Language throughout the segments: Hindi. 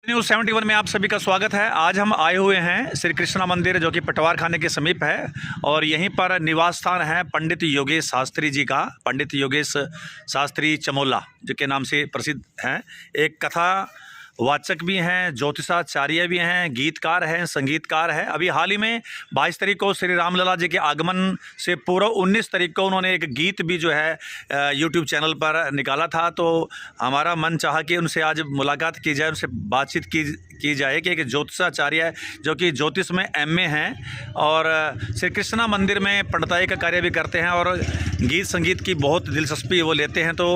न्यूज़ 71 में आप सभी का स्वागत है। आज हम आए हुए हैं श्री कृष्णा मंदिर जो कि पटवार खाने के समीप है और यहीं पर निवास स्थान है पंडित योगेश शास्त्री जी का। पंडित योगेश शास्त्री चमोला जो के नाम से प्रसिद्ध हैं, एक कथा वाचक भी हैं, ज्योतिषाचार्य भी हैं, गीतकार हैं, संगीतकार हैं। अभी हाल ही में 22 तारीख को श्री रामलला जी के आगमन से पूर्व 19 तारीख को उन्होंने एक गीत भी जो है यूट्यूब चैनल पर निकाला था। तो हमारा मन चाहा कि उनसे आज मुलाकात की जाए, उनसे बातचीत की जाए कि एक ज्योतिषाचार्य जो कि ज्योतिष में एमए हैं और श्री कृष्णा मंदिर में पंडिताई का कार्य भी करते हैं और गीत संगीत की बहुत दिलचस्पी वो लेते हैं। तो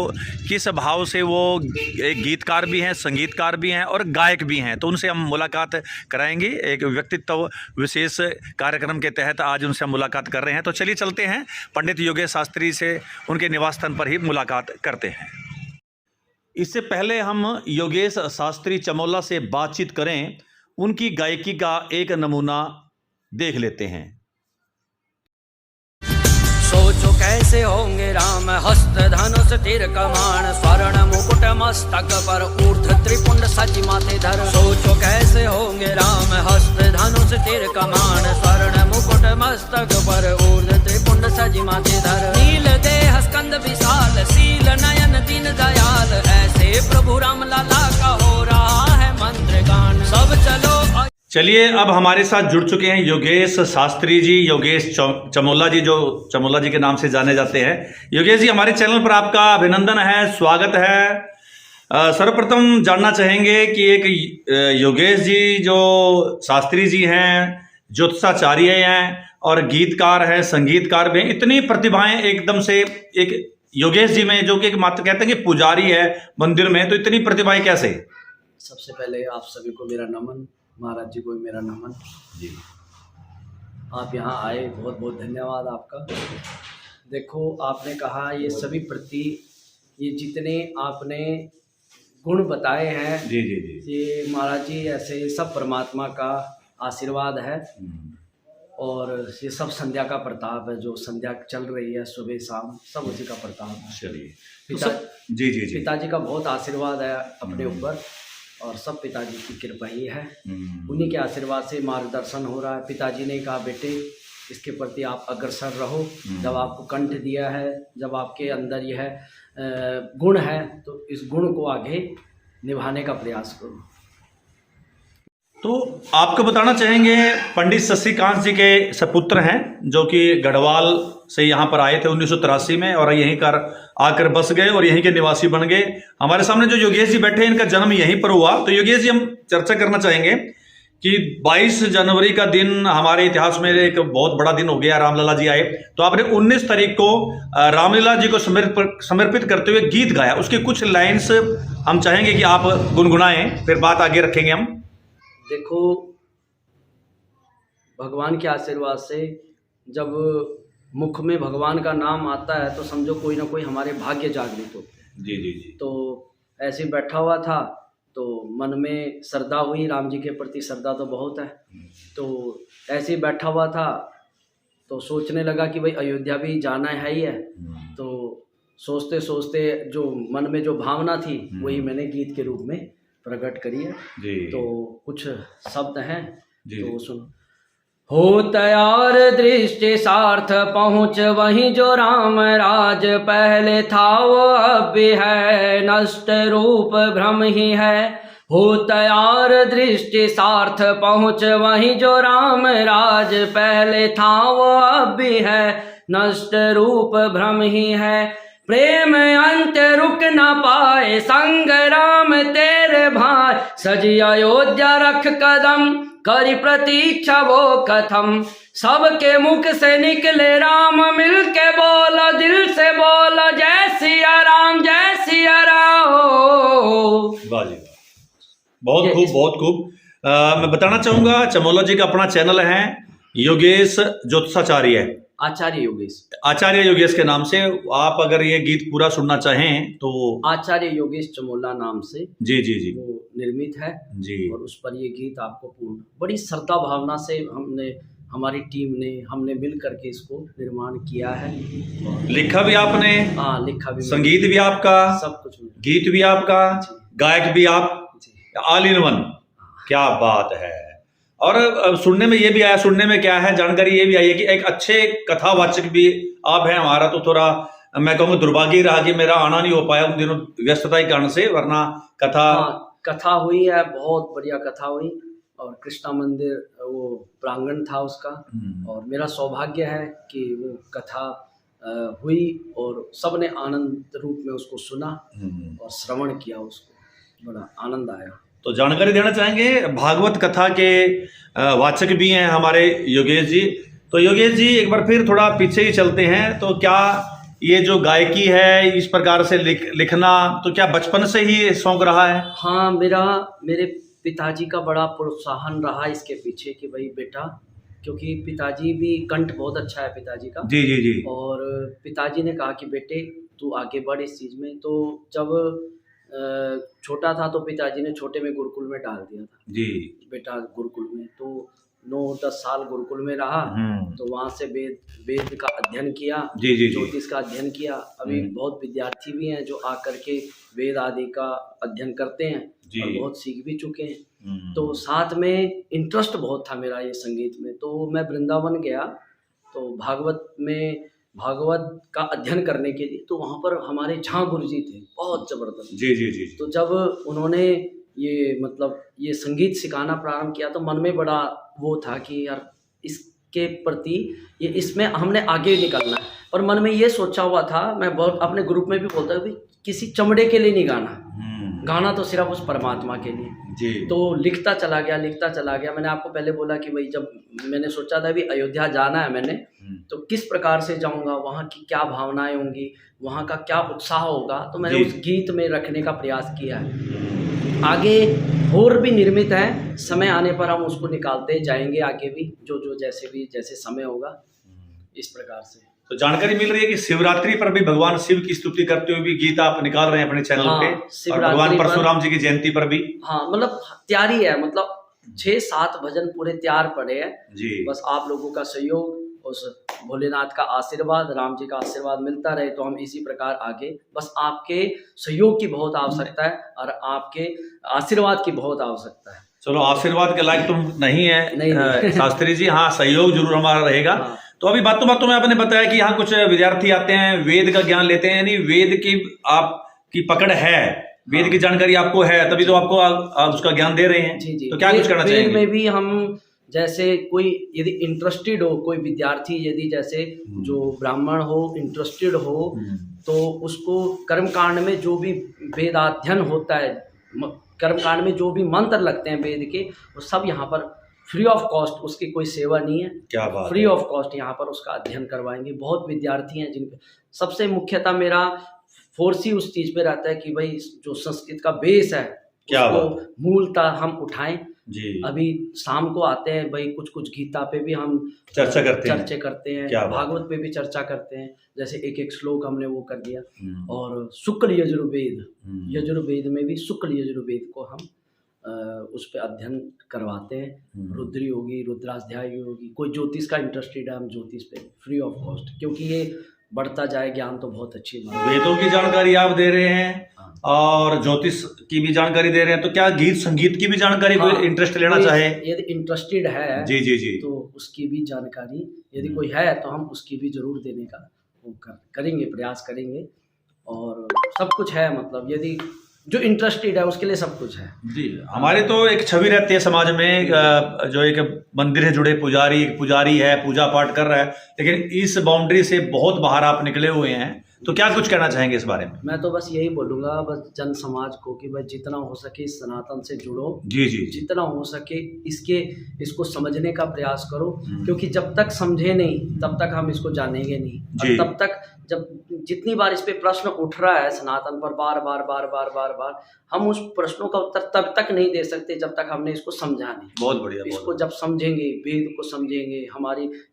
किस भाव से वो एक गीतकार भी हैं, संगीतकार भी हैं और गायक भी हैं, तो उनसे हम मुलाकात कराएंगे। एक व्यक्तित्व विशेष कार्यक्रम के तहत आज उनसे हम मुलाकात कर रहे हैं। तो चलिए चलते हैं पंडित योगेश शास्त्री से उनके निवास स्थान पर ही मुलाकात करते हैं। इससे पहले हम योगेश शास्त्री चमोला से बातचीत करें, उनकी गायकी का एक नमूना देख लेते हैं। सोचो कैसे होंगे राम, हस्त धनुष तीर कमान, स्वर्ण मुकुट मस्तक पर, ऊर्ध्व त्रिपुंड सज माथे धर। सोचो कैसे होंगे राम, हस्त धनुष तीर कमान, स्वर्ण मुकुट मस्तक पर, ऊर्ध्व त्रिपुंड सज माथे धर। नील देह स्कंद विशाल, सील नयन दीन दयाल, ऐसे प्रभु राम लला का हो रहा है मंत्र गान। सब चलो चलिए, अब हमारे साथ जुड़ चुके हैं योगेश शास्त्री जी, योगेश चमोला जी, जो चमोला जी के नाम से जाने जाते हैं। योगेश जी, हमारे चैनल पर आपका अभिनंदन है, स्वागत है। सर्वप्रथम जानना चाहेंगे कि एक योगेश जी जो शास्त्री जी हैं, ज्योतिषाचार्य हैं और गीतकार हैं, संगीतकार भी हैं, इतनी प्रतिभाएं एकदम से एक योगेश जी में, जो कि एक मात्र कहते हैं कि पुजारी है मंदिर में, तो इतनी प्रतिभाएं कैसे? सबसे पहले आप सभी को मेरा नमन, महाराज जी को मेरा नमन जी। आप यहाँ आए, बहुत बहुत धन्यवाद आपका। देखो, आपने कहा ये सभी ये जितने आपने गुण बताए हैं, जी जी जी, ये महाराज जी ऐसे सब परमात्मा का आशीर्वाद है और ये सब संध्या का प्रताप है। जो संध्या चल रही है सुबह शाम, सब उसी का प्रताप है। चलिए जी जी जी, पिताजी का बहुत आशीर्वाद है अपने ऊपर और सब पिताजी की कृपा ही है। उन्हीं के आशीर्वाद से मार्गदर्शन हो रहा है। पिताजी ने कहा बेटे इसके प्रति आप अग्रसर रहो, जब आपको कंठ दिया है, जब आपके अंदर यह गुण है तो इस गुण को आगे निभाने का प्रयास करो। तो आपको बताना चाहेंगे, पंडित शशिकांत जी के सपुत्र हैं जो कि गढ़वाल से यहाँ पर आए थे 1983 में और यहीं कर आकर बस गए और यहीं के निवासी बन गए। हमारे सामने जो योगेश जी बैठे हैं, इनका जन्म यहीं पर हुआ। तो योगेश जी, हम चर्चा करना चाहेंगे कि 22 जनवरी का दिन हमारे इतिहास में एक बहुत बड़ा दिन हो गया, रामलला जी आए। तो आपने 19 तारीख को रामलला जी को समर्पित करते हुए गीत गाया, उसके कुछ लाइन्स हम चाहेंगे कि आप गुनगुनाएं, फिर बात आगे रखेंगे हम। देखो, भगवान के आशीर्वाद से जब मुख में भगवान का नाम आता है तो समझो कोई ना कोई हमारे भाग्य जागृत होते हैं। जी जी जी। तो ऐसे बैठा हुआ था तो मन में श्रद्धा हुई, राम जी के प्रति श्रद्धा तो बहुत है। तो ऐसे बैठा हुआ था तो सोचने लगा कि भाई अयोध्या भी जाना है ही है। तो सोचते सोचते जो मन में जो भावना थी वही मैंने गीत के रूप में प्रकट करी है। तो कुछ शब्द हैं तो सुनो। हो तैयार दृष्टि सार्थ पहुँच वहीं जो राम राज पहले था वो अब भी है, नष्ट रूप भ्रम ही है। हो तैयार दृष्टि सार्थ पहुँच वहीं जो राम राज पहले था वो अब भी है, नष्ट रूप भ्रम ही है। प्रेम अंत रुक न पाए संग्राम तेरे भाई, सजी अयोध्या रख कदम करी प्रतीक्षा वो कथम। सबके मुख से निकले राम, मिल के बोलो दिल से बोलो, जय सिया राम जय सिया राम। वाह जी, बहुत खूब बहुत खूब। मैं बताना चाहूँगा, चमोला जी का अपना चैनल है योगेश ज्योतिषाचार्य, आचार्य योगेश के नाम से। आप अगर ये गीत पूरा सुनना चाहें तो आचार्य योगेश चमोला नाम से जी जी जी वो निर्मित है जी। और उस पर ये गीत आपको पूर्ण बड़ी श्रद्धा भावना से हमारी टीम ने हमने मिल करके इसको निर्माण किया है। लिखा भी आपने? हाँ, लिखा भी, संगीत भी आपका, सब कुछ, गीत भी आपका, गायक भी आप, ऑल इन वन। क्या बात है। और सुनने में ये भी आया, सुनने में क्या है, जानकारी ये भी आई है कि एक अच्छे कथावाचक भी आप हैं। हमारा तो थोड़ा मैं कहूँगा दुर्भाग्य रहा कि मेरा आना नहीं हो पाया उन दिनों व्यस्तता के कारण से, वरना कथा। हाँ, कथा हुई है, बहुत बढ़िया कथा हुई। और कृष्णा मंदिर वो प्रांगण था उसका, और मेरा सौभाग्य है कि वो कथा हुई और सबने आनंद रूप में उसको सुना और श्रवण किया, उसको बड़ा आनंद आया। तो जानकारी देना चाहेंगे, भागवत कथा के वाचक भी हैं हमारे योगेश जी। तो योगेश जी एक बार फिर थोड़ा पीछे ही चलते हैं, तो क्या ये जो गायकी है, इस प्रकार से लिखना, तो क्या बचपन से ही शौक रहा है? हाँ, मेरे पिताजी का बड़ा प्रोत्साहन रहा इसके पीछे कि भाई बेटा, क्योंकि पिताजी भी कंठ बहुत अच्छा है पिताजी का। जी जी जी। और पिताजी ने कहा कि बेटे तू आगे बढ़ इस चीज़ में। तो जब छोटा था तो पिताजी ने छोटे में गुरुकुल में डाल दिया था जी। बेटा गुरुकुल में, तो 9-10 साल गुरुकुल में रहा। तो वहाँ से वेद का अध्ययन किया, जी जी जी। ज्योतिष का अध्ययन किया। अभी बहुत विद्यार्थी भी हैं जो आकर के वेद आदि का अध्ययन करते हैं और बहुत सीख भी चुके हैं। तो साथ में इंटरेस्ट बहुत था मेरा ये संगीत में, तो मैं वृंदावन गया तो भागवत का अध्ययन करने के लिए। तो वहाँ पर हमारे झा गुरु जी थे, बहुत ज़बरदस्त। जी जी जी। तो जब उन्होंने ये संगीत सिखाना प्रारंभ किया तो मन में बड़ा वो था कि यार इसके प्रति इसमें हमने आगे निकलना है। और मन में ये सोचा हुआ था, मैं बहुत अपने ग्रुप में भी बोलता हूँ, किसी चमड़े के लिए नहीं गाना, गाना तो सिर्फ उस परमात्मा के लिए जी। तो लिखता चला गया। मैंने आपको पहले बोला कि भाई जब मैंने सोचा था भी अयोध्या जाना है मैंने, तो किस प्रकार से जाऊंगा, वहाँ की क्या भावनाएं होंगी, वहाँ का क्या उत्साह होगा, तो मैंने उस गीत में रखने का प्रयास किया है। आगे और भी निर्मित है, समय आने पर हम उसको निकालते जाएंगे आगे भी, जो जैसे समय होगा, इस प्रकार से। तो जानकारी मिल रही है कि शिवरात्रि पर भी भगवान शिव की स्तुति करते हुए भी गीत आप निकाल रहे हैं अपने चैनल पे, और भगवान परशुराम जी की जयंती पर भी। हाँ, मतलब तैयारी है, मतलब 6-7 भजन पूरे तैयार पड़े हैं जी। बस आप लोगों का सहयोग, उस भोलेनाथ का आशीर्वाद, राम जी का आशीर्वाद मिलता रहे तो हम इसी प्रकार आगे, बस आपके सहयोग की बहुत आवश्यकता है और आपके आशीर्वाद की बहुत आवश्यकता है। चलो, आशीर्वाद के लायक तुम नहीं है शास्त्री जी, हाँ सहयोग जरूर हमारा रहेगा। हाँ। तो अभी बातों में आपने बताया कि यहाँ कुछ विद्यार्थी आते हैं, वेद का ज्ञान लेते हैं, यानी वेद की आपकी पकड़ है, वेद की जानकारी आपको है, तभी तो आपको उसका ज्ञान दे रहे हैं। जी जी। तो क्या कुछ करना चाहिए? वेद में भी हम जैसे कोई यदि इंटरेस्टेड हो, कोई विद्यार्थी यदि जैसे जो ब्राह्मण हो इंटरेस्टेड हो, तो उसको कर्मकांड में जो भी वेदाध्ययन होता है, कर्मकांड में जो भी मंत्र लगते हैं वेद के, वो सब यहाँ पर फ्री ऑफ कॉस्ट, उसकी कोई सेवा नहीं है। क्या बात, फ्री ऑफ कॉस्ट यहाँ पर उसका अध्ययन करवाएंगे। बहुत विद्यार्थी हैं जिनके, सबसे मुख्यतः मेरा फोर्स ही उस चीज़ पे रहता है कि भाई जो संस्कृत का बेस है उसको मूलतः हम उठाएं जी। अभी शाम को आते हैं भाई, कुछ गीता पे भी हम चर्चे करते हैं, भागवत पे भी चर्चा करते हैं, जैसे एक श्लोक हमने वो कर दिया। और शुक्ल यजुर्वेद में भी शुक्ल यजुर्वेद को हम उस पर अध्ययन करवाते हैं। रुद्री होगी, रुद्राध्याय होगी, कोई ज्योतिष का इंटरेस्टेड है, हम ज्योतिष पे फ्री ऑफ कॉस्ट, क्योंकि ये बढ़ता जाए ज्ञान तो बहुत अच्छी बात है। वेदों की जानकारी आप दे रहे हैं और ज्योतिष की भी जानकारी दे रहे हैं, तो क्या गीत संगीत की भी जानकारी कोई इंटरेस्ट लेना चाहे, यदि इंटरेस्टेड है जी जी जी, तो उसकी भी जानकारी यदि कोई है तो हम उसकी भी जरूर देने का वो करेंगे, प्रयास करेंगे। और सब कुछ है, मतलब यदि जो इंटरेस्टेड है उसके लिए सब कुछ है जी। हमारे तो एक छवि रहती है समाज में, जो एक मंदिर है जुड़े पुजारी है, पूजा पाठ कर रहा है, लेकिन इस बाउंड्री से बहुत बाहर आप निकले हुए हैं, तो क्या कुछ कहना चाहेंगे इस बारे में? मैं तो बस यही बोलूँगा बस जन समाज को कि भाई जितना हो सके सनातन से जुड़ो जी जी, जितना हो सके इसको समझने का प्रयास करो, क्योंकि जब तक समझे नहीं तब तक हम इसको जानेंगे नहीं, और तब तक जब जितनी बार इस पे प्रश्न उठ रहा है सनातन पर बार बार हम उस प्रश्नों का उत्तर तब तक नहीं दे सकते जब तक हमने इसको समझा नहीं। बहुत बढ़िया। इसको जब समझेंगे, वेद को समझेंगे,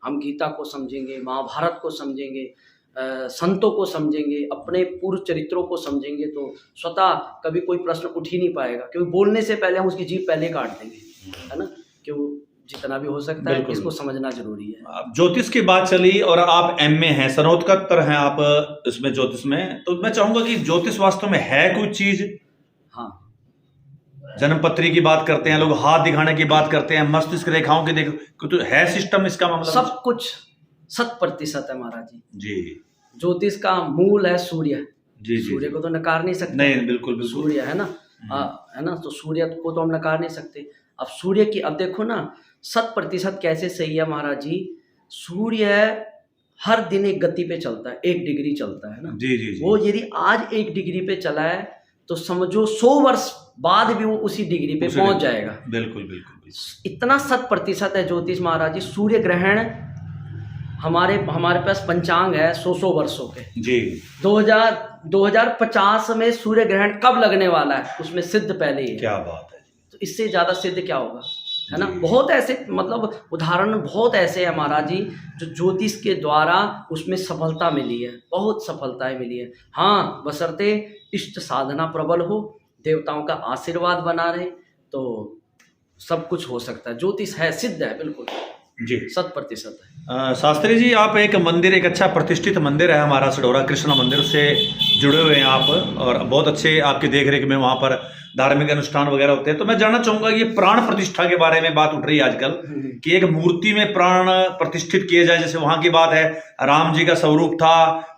हम गीता को समझेंगे, महाभारत को समझेंगे, संतों को समझेंगे, अपने पूर्व चरित्रों को समझेंगे, तो स्वतः कभी कोई प्रश्न उठ ही नहीं पाएगा, क्योंकि बोलने से पहले हम उसकी जीभ पहले काट देंगे, है ना। क्यों जितना भी हो सकता है इसको समझना जरूरी है। ज्योतिष की बात चली और आप एमए हैं, स्नातकोत्तर हैं आप इसमें ज्योतिष में, तो मैं चाहूंगा कि ज्योतिष वास्तव में है कोई चीज? हाँ, जन्मपत्री की बात करते हैं लोग, हाथ दिखाने की बात करते हैं, मस्तिष्क रेखाओं की देखो, तो है सिस्टम इसका मामला? सब कुछ 100% है महाराज जी। जी ज्योतिष का मूल है सूर्य। जी जी सूर्य को तो नकार नहीं सकते। नहीं, बिल्कुल बिल्कुल। सूर्य है ना, है ना, तो सूर्य को तो हम नकार नहीं सकते। अब सूर्य की, अब देखो ना 100% कैसे सही है महाराज जी। सूर्य हर दिन एक गति पे चलता है, 1 डिग्री चलता है ना। जी जी जी। वो यदि आज 1 डिग्री पे चला है तो समझो 100 वर्ष बाद भी वो उसी डिग्री पे पहुंच जाएगा। बिल्कुल बिल्कुल बिल्कुल। इतना 100% है ज्योतिष महाराज जी। सूर्य ग्रहण हमारे पास पंचांग है 100 वर्षों के जी। 2050 में सूर्य ग्रहण कब लगने वाला है उसमें सिद्ध पहले ही है। क्या बात है। तो इससे ज्यादा सिद्ध क्या होगा, है ना। बहुत ऐसे मतलब उदाहरण बहुत ऐसे हैं महाराज जी जो ज्योतिष के द्वारा उसमें सफलता मिली है, बहुत सफलताएं मिली है। हाँ, बशर्ते इष्ट साधना प्रबल हो, देवताओं का आशीर्वाद बना रहे तो सब कुछ हो सकता है। ज्योतिष है, सिद्ध है, बिल्कुल जी 100% है। शास्त्री जी, आप एक मंदिर, एक अच्छा प्रतिष्ठित मंदिर है हमारा सडौरा कृष्णा मंदिर, उससे जुड़े हुए हैं आप, और बहुत अच्छे आपकी देखरेख में वहाँ पर धार्मिक अनुष्ठान वगैरह होते हैं। तो मैं जानना चाहूँगा कि ये प्राण प्रतिष्ठा के बारे में बात उठ रही है आजकल कि एक मूर्ति में प्राण प्रतिष्ठित किए जाए। जैसे वहाँ की बात है, राम जी का स्वरूप था,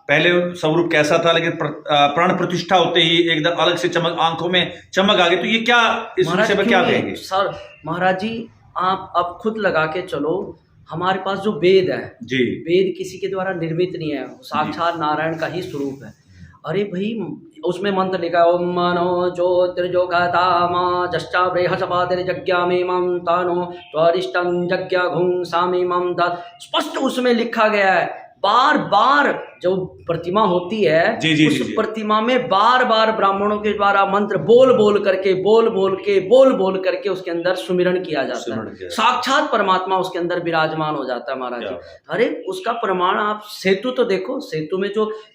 पहले स्वरूप कैसा था, लेकिन प्राण प्रतिष्ठा होते ही एकदम अलग से चमक, आंखों में चमक आ गई। तो ये क्या, इस विषय पर क्या कहेंगे? सर महाराज जी, आप अब खुद लगा के चलो, हमारे पास जो वेद है जी, वेद किसी के द्वारा निर्मित नहीं है, साक्षात नारायण का ही स्वरूप है। अरे भाई, उसमें मंत्र लिखा है, ओम मनो ज्योतिर्जोगतामा जश्चा बृहस्पतिर्जज्ञामिमं तनो त्वरिष्टं जज्ञाघुं सामिमं दत्। स्पष्ट उसमें लिखा गया है। बार बार जो प्रतिमा होती है, जी, जी, उस जी, जी। प्रतिमा में बार बार ब्राह्मणों के द्वारा मंत्र बोल बोल करके उसके अंदर सुमिरन किया जाता है। साक्षात परमात्मा उसके अंदर विराजमान हो जाता है महाराज जी। अरे उसका प्रमाण आप सेतु तो देखो, सेतु में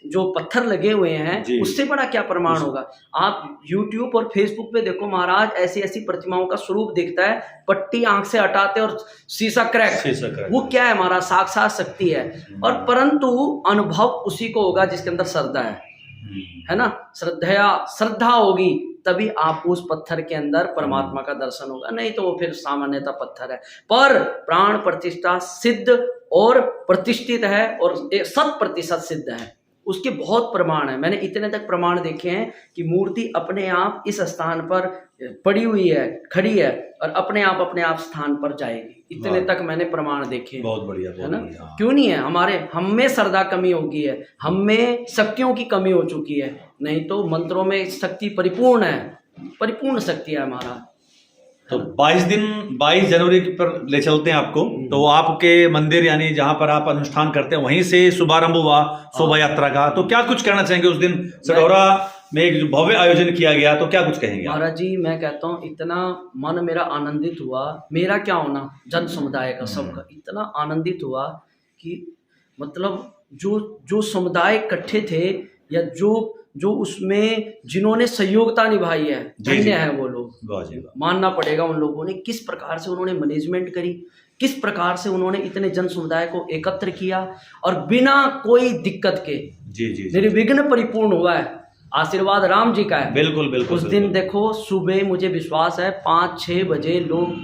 जो पत्थर लगे हुए हैं उससे बड़ा क्या प्रमाण होगा। आप यूट्यूब और फेसबुक पे देखो महाराज, ऐसी ऐसी प्रतिमाओं का स्वरूप दिखता है, पट्टी आंख से हटाते और शीशा क्रैक। वो क्या है महाराज, साक्षात शक्ति है। और परंतु अनुभव उसी को होगा जिसके अंदर श्रद्धा है ना। श्रद्धा होगी तभी आप उस पत्थर के अंदर परमात्मा का दर्शन होगा, नहीं तो वो फिर सामान्यतः पत्थर है। पर प्राण प्रतिष्ठा सिद्ध और प्रतिष्ठित है और 100% सिद्ध है। उसके बहुत प्रमाण है। मैंने इतने तक प्रमाण देखे हैं कि मूर्ति अपने आप इस स्थान पर पड़ी हुई है, खड़ी है, और अपने आप स्थान पर जाएगी। इतने तक मैंने प्रमाण देखे। बहुत बढ़िया, है ना। क्यों नहीं है, हम में श्रद्धा कमी होगी है, हम में शक्तियों की कमी हो चुकी है। नहीं तो मंत्रों में शक्ति परिपूर्ण है, परिपूर्ण शक्ति है हमारा। तो 22 जनवरी पर ले चलते हैं आपको। तो आपके मंदिर यानी जहाँ पर आप अनुष्ठान करते हैं वहीं से शुभारंभ हुआ शोभा यात्रा का। तो क्या कुछ कहना चाहेंगे? उस दिन सडौरा में एक जो भव्य आयोजन किया गया, तो क्या कुछ कहेंगे? महाराज जी, मैं कहता हूँ इतना मन मेरा आनंदित हुआ, मेरा क्या होना, जन समुदाय का सबका इतना आनंदित हुआ कि मतलब जो समुदाय इकट्ठे थे या जो उसमें जिन्होंने सहयोगिता निभाई है, धन्य है वो लोग। मानना पड़ेगा उन लोगों ने, किस प्रकार से उन्होंने मैनेजमेंट करी, किस प्रकार से उन्होंने इतने जन समुदाय को एकत्र किया और बिना कोई दिक्कत के निर्विघ्न परिपूर्ण हुआ है। आशीर्वाद राम जी का है। बिल्कुल बिल्कुल। उस दिन देखो सुबह, मुझे विश्वास है 5-6 बजे लोग,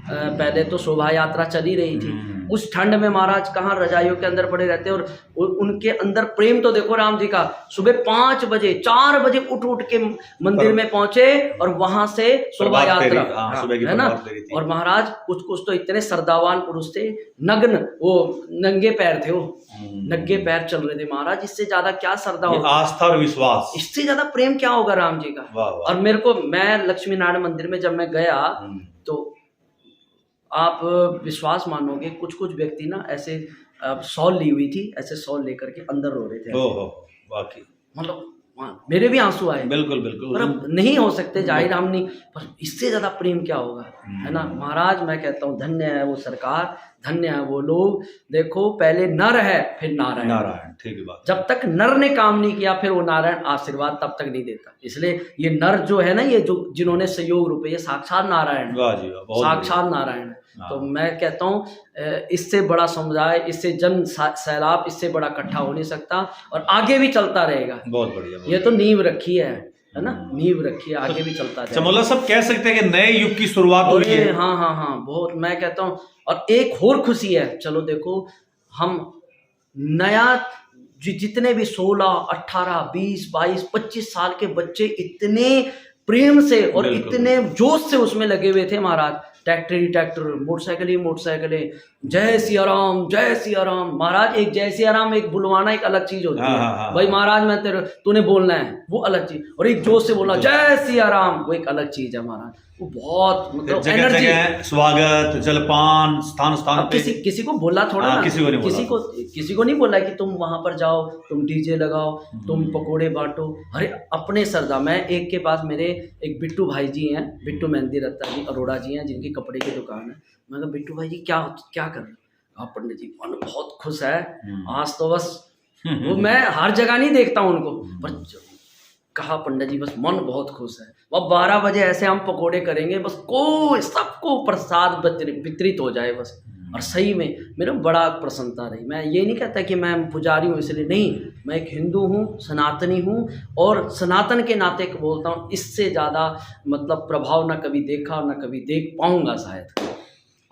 पहले तो शोभा यात्रा चली रही थी, उस ठंड में महाराज कहाँ रजाइयों के अंदर पड़े रहते, और उनके अंदर प्रेम तो देखो राम जी का। सुबह 5 बजे 4 बजे उठ के मंदिर में पहुंचे और वहां से शोभा यात्रा, है ना। और महाराज कुछ तो इतने श्रद्धावान पुरुष थे, नंगे पैर थे, वो नंगे पैर चल रहे थे महाराज। इससे ज्यादा क्या श्रद्धा होगा, आस्था और विश्वास, इससे ज्यादा प्रेम क्या होगा राम जी का। और मैं लक्ष्मी नारायण मंदिर में जब मैं गया तो आप विश्वास मानोगे, कुछ व्यक्ति ना ऐसे शॉल ली हुई थी, ऐसे शॉल लेकर के अंदर रो रहे थे। वाकई मतलब मेरे भी आंसू आए। बिल्कुल बिल्कुल। पर अब नहीं हो सकते, जाहिर हम नहीं, पर इससे ज्यादा प्रेम क्या होगा, है ना महाराज। मैं कहता हूँ धन्य है वो सरकार, धन्य है वो लोग। देखो पहले नर है फिर नारायण, ठीक है बात। जब तक नर ने काम नहीं किया फिर वो नारायण आशीर्वाद तब तक नहीं देता। इसलिए ये नर जो है ना, ये जो जिन्होंने सहयोग रूपे, ये साक्षात नारायण, साक्षात नारायण। तो मैं कहता हूँ इससे बड़ा समुदाय, इससे जन सैलाब, इससे बड़ा इकट्ठा हो नहीं सकता और आगे भी चलता रहेगा। बहुत बढ़िया। ये तो नींव रखी है है ना, नींव रखी है, आगे भी चलता जाए। चमोला साहब कह सकते हैं कि नए युग की शुरुआत हुई है। हाँ हाँ हाँ, बहुत, मैं कहता हूँ। और एक और खुशी है, चलो देखो, हम नया जितने भी 16, 18, 20, 22, 25 साल के बच्चे इतने प्रेम से और इतने जोश से उसमें लगे हुए थे महाराज। ट्रैक्टर ही ट्रैक्टर, मोटरसाइकिल ही मोटरसाइकिलें, जय सिया राम, जय सिया राम। महाराज एक जय सिया राम एक बुलवाना एक अलग चीज होती है। भाई महाराज मैं तेरे तूने बोलना है, वो अलग चीज। और एक जोश से बोलना जय सिया राम, वो एक अलग चीज है महाराज। वो बहुत मतलब एनर्जी, स्वागत, जलपान, स्थान स्थान पे। किसी को बोला थोड़ा ना, किसी को नहीं बोला कि तुम वहां पर जाओ, तुम डीजे लगाओ, तुम पकोड़े बांटो। अरे अपने सरदा, मैं एक के पास मेरे एक बिट्टू भाई जी हैं, बिट्टू मेहंदी रत्ता जी अरोड़ा जी हैं, जिनकी कपड़े की दुकान है। मैं कहा बिट्टू भाई जी क्या कर रहे हो? आप पंडित जी मन बहुत खुश है आज तो बस। वो मैं हर जगह नहीं देखता हूँ उनको, पर कहा पंडित जी बस मन बहुत खुश है। वह 12 बजे ऐसे हम पकोड़े करेंगे, बस कोई सबको प्रसाद वितरित हो जाए बस। और सही में मेरे बड़ा प्रसन्नता रही। मैं ये नहीं कहता कि मैं पुजारी हूँ इसलिए, नहीं, मैं एक हिंदू हूँ, सनातनी हूँ, और सनातन के नाते बोलता हूँ, इससे ज़्यादा मतलब प्रभाव ना कभी देखा और ना कभी देख पाऊँगा शायद।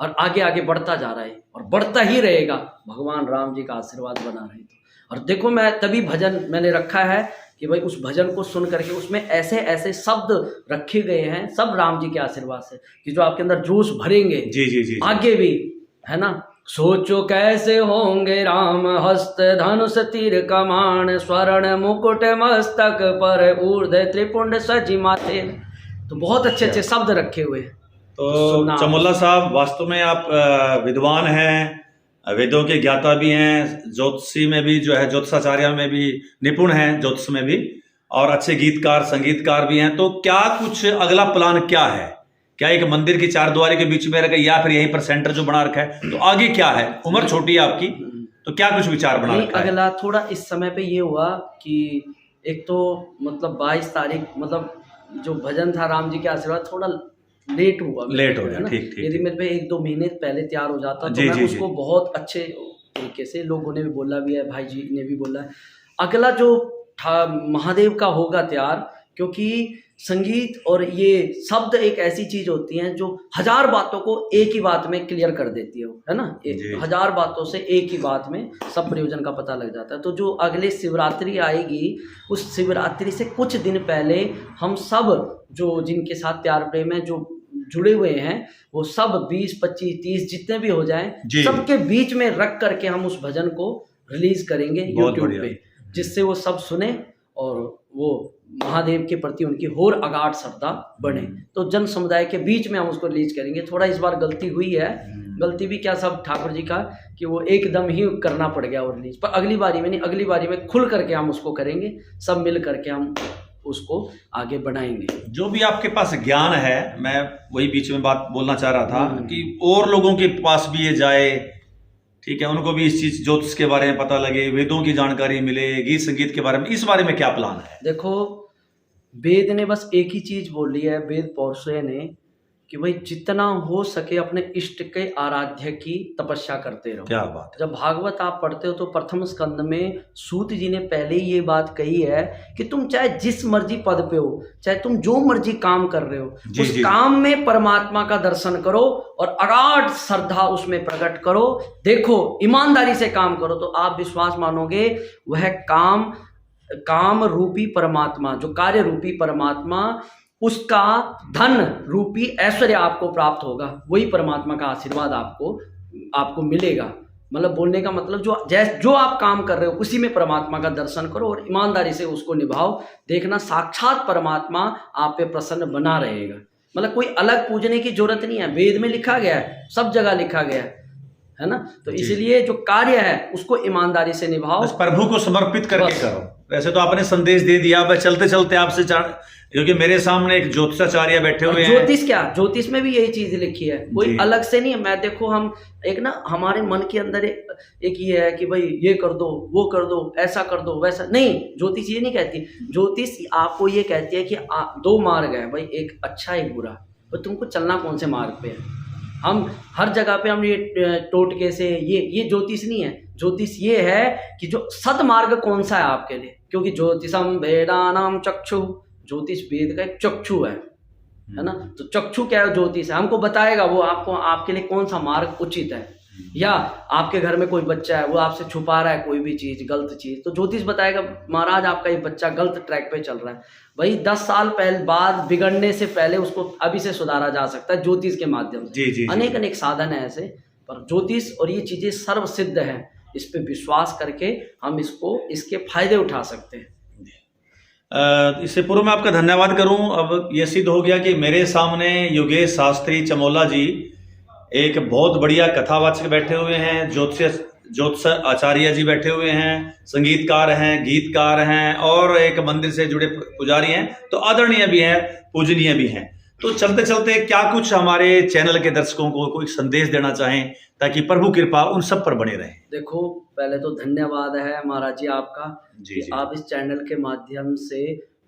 और आगे आगे बढ़ता जा रहा है और बढ़ता ही रहेगा, भगवान राम जी का आशीर्वाद बना रहे। और देखो मैं तभी भजन मैंने रखा है कि भाई उस भजन को सुन करके उसमें ऐसे ऐसे शब्द रखे गए हैं, सब राम जी के आशीर्वाद से, कि जो आपके अंदर जोश भरेंगे जी। आगे भी, है ना। सोचो कैसे होंगे राम, हस्त धनुष तीर कमान, स्वर्ण मुकुट मस्तक पर, ऊर्ध्व त्रिपुंड सजी माथे। तो बहुत अच्छे अच्छे शब्द रखे हुए। तो चमोला साहब वास्तव में आप विद्वान हैं, वेदों के ज्ञाता भी हैं, ज्योतिषी में भी जो है ज्योतिषाचार्य में भी निपुण हैं, ज्योतिष में भी, और अच्छे गीतकार संगीतकार भी हैं। तो क्या कुछ अगला प्लान क्या है? क्या एक मंदिर की चारद्वारी के बीच में रखा, या फिर यहीं पर सेंटर जो बना रखा है? तो आगे क्या है? उम्र छोटी है आपकी, तो क्या कुछ विचार बना रखा है? अगला थोड़ा इस समय पे ये हुआ कि एक तो मतलब 22 तारीख मतलब जो भजन था राम जी के आशीर्वाद थोड़ा लेट हो गया, ठीक। यदि मेरे पे 1-2 महीने पहले तैयार हो जाता तो मैं उसको बहुत अच्छे तरीके से, लोगों ने भी बोला भी है, भाई जी ने भी बोला है, अगला जो महादेव का होगा तैयार। क्योंकि संगीत और ये शब्द एक ऐसी चीज होती हैं जो 1000 बातों को एक ही बात में क्लियर कर देती है ना। 1000 बातों से एक ही बात में सब प्रयोजन का पता लग जाता है। तो जो अगले शिवरात्रि आएगी, उस शिवरात्रि से कुछ दिन पहले हम सब जो जिनके साथ प्यार प्रेम है, जो जुड़े हुए हैं, वो सब 20, 25, 30 जितने भी हो जाएं, सबके बीच में रख करके हम उस भजन को रिलीज करेंगे यूट्यूब पे, जिससे वो सब सुने और वो महादेव के प्रति उनकी और अगाध श्रद्धा बने। तो जन समुदाय के बीच में हम उसको रिलीज करेंगे। थोड़ा इस बार गलती हुई है, गलती भी क्या सब ठाकुर जी का, कि वो एकदम ही करना पड़ गया और रिलीज, पर अगली बारी में नहीं, अगली बारी में खुल करके हम उसको करेंगे, सब मिल करके हम उसको आगे बढ़ाएंगे। जो भी आपके पास ज्ञान है, मैं वही बीच में बात बोलना चाह रहा था कि और लोगों के पास भी ये जाए, ठीक है, उनको भी इस चीज ज्योतिष के बारे में पता लगे, वेदों की जानकारी मिले, गीत संगीत के बारे में, इस बारे में क्या प्लान है? देखो वेद ने बस एक ही चीज बोली है, वेद पौरुषे ने, कि भाई जितना हो सके अपने इष्ट के आराध्य की तपस्या करते रहो। क्या बात है। जब भागवत आप पढ़ते हो तो प्रथम स्कंद में सूत जी ने पहले ही ये बात कही है कि तुम चाहे जिस मर्जी पद पे हो, चाहे तुम जो मर्जी काम कर रहे हो, उस काम में परमात्मा का दर्शन करो और अगाध श्रद्धा उसमें प्रकट करो। देखो ईमानदारी से काम करो तो आप विश्वास मानोगे, वह काम रूपी परमात्मा, जो कार्य रूपी परमात्मा, उसका धन रूपी ऐश्वर्य आपको प्राप्त होगा। वही परमात्मा का आशीर्वाद आपको मिलेगा। मतलब बोलने का मतलब जो आप काम कर रहे हो उसी में परमात्मा का दर्शन करो और ईमानदारी से उसको निभाओ। देखना साक्षात परमात्मा आप पे प्रसन्न बना रहेगा। मतलब कोई अलग पूजने की जरूरत नहीं है, वेद में लिखा गया है, सब जगह लिखा गया है ना। तो इसलिए जो कार्य है उसको ईमानदारी से निभाओ, प्रभु को समर्पित करके करो। वैसे तो आपने संदेश दे दिया, मैं चलते चलते आपसे, क्योंकि मेरे सामने एक ज्योतिषाचार्य बैठे हुए हैं। ज्योतिष में भी यही चीज लिखी है, कोई अलग से नहीं है। मैं देखो हम एक ना हमारे मन के अंदर एक ये है कि भाई ये कर दो, वो कर दो, ऐसा कर दो, वैसा नहीं। ज्योतिष ये नहीं कहती, ज्योतिष आपको ये कहती है कि 2 मार्ग है भाई, एक अच्छा एक बुरा, तो तुमको चलना कौन से मार्ग पे है। हम हर जगह पे हम ये टोटके से ये ज्योतिष नहीं है। ज्योतिष ये है कि जो सदमार्ग कौन सा है आपके लिए, क्योंकि ज्योतिषम वेदानाम चक्षु ज्योतिष वेद का एक चक्षु है ना। तो चक्षु क्या है, ज्योतिष है, हमको बताएगा वो आपको आपके लिए कौन सा मार्ग उचित है। या आपके घर में कोई बच्चा है, वो आपसे छुपा रहा है कोई भी चीज, गलत चीज, तो ज्योतिष बताएगा महाराज आपका ये बच्चा गलत ट्रैक पे चल रहा है। भाई 10 साल पहले बाद बिगड़ने से पहले उसको अभी से सुधारा जा सकता है ज्योतिष के माध्यम से। जी। अनेक अनेक साधन है ऐसे, पर ज्योतिष और ये चीजें सर्व सिद्ध है, इस पे विश्वास करके हम इसके फायदे उठा सकते हैं। इससे पूर्व मैं आपका धन्यवाद करूं। अब ये सिद्ध हो गया कि मेरे सामने योगेश शास्त्री चमोला जी एक बहुत बढ़िया कथावाचक बैठे हुए हैं, ज्योतिष आचार्य जी बैठे हुए हैं, संगीतकार हैं, गीतकार हैं और एक मंदिर से जुड़े पुजारी हैं, तो आदरणीय भी हैं, पूजनीय भी हैं। तो चलते चलते क्या कुछ हमारे चैनल के दर्शकों को कोई संदेश देना चाहें ताकि प्रभु कृपा उन सब पर बने रहे? देखो, पहले तो धन्यवाद है महाराज जी आपका जी। आप इस चैनल के माध्यम से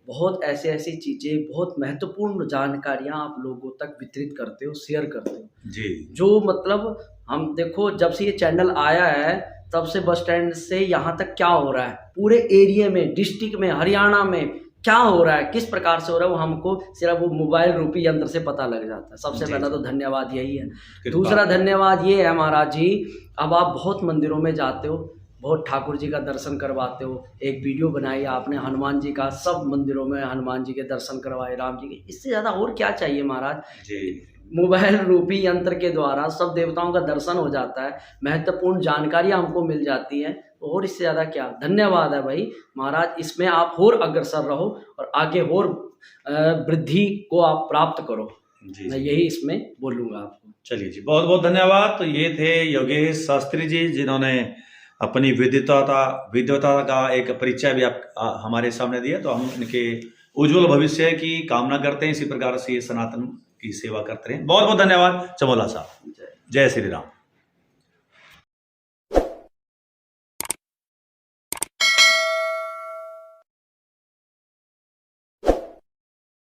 बहुत ऐसी चीजें, बहुत महत्वपूर्ण जानकारियां आप लोगों तक वितरित करते हो, शेयर करते हो जी। जो मतलब हम देखो जब से ये चैनल आया है तब से बस स्टैंड से यहाँ तक क्या हो रहा है, पूरे एरिया में, डिस्ट्रिक्ट में, हरियाणा में क्या हो रहा है, किस प्रकार से हो रहा है, वो हमको सिर्फ वो मोबाइल रूपी यंत्र से पता लग जाता है। सबसे पहला तो धन्यवाद यही है। दूसरा धन्यवाद ये है महाराज जी, अब आप बहुत मंदिरों में जाते हो, बहुत ठाकुर जी का दर्शन करवाते हो, एक वीडियो बनाई आपने हनुमान जी का, सब मंदिरों में हनुमान जी के दर्शन करवाए, राम जी के, इससे ज़्यादा और क्या चाहिए महाराज जी। मोबाइल रूपी यंत्र के द्वारा सब देवताओं का दर्शन हो जाता है, महत्वपूर्ण जानकारियाँ हमको मिल जाती हैं, और इससे ज़्यादा क्या। धन्यवाद है भाई महाराज, इसमें आप और अग्रसर रहो और आगे और वृद्धि को आप प्राप्त करो। जी, मैं यही इसमें बोलूँगा आपको। चलिए जी, बहुत बहुत धन्यवाद। तो ये थे योगेश शास्त्री जी, जिन्होंने अपनी विद्वता का एक परिचय भी आप हमारे सामने दिया। तो हम इनके उज्जवल भविष्य की कामना करते हैं, इसी प्रकार से ये सनातन की सेवा करते रहें। बहुत बहुत धन्यवाद चमोला साहब। जय श्री राम।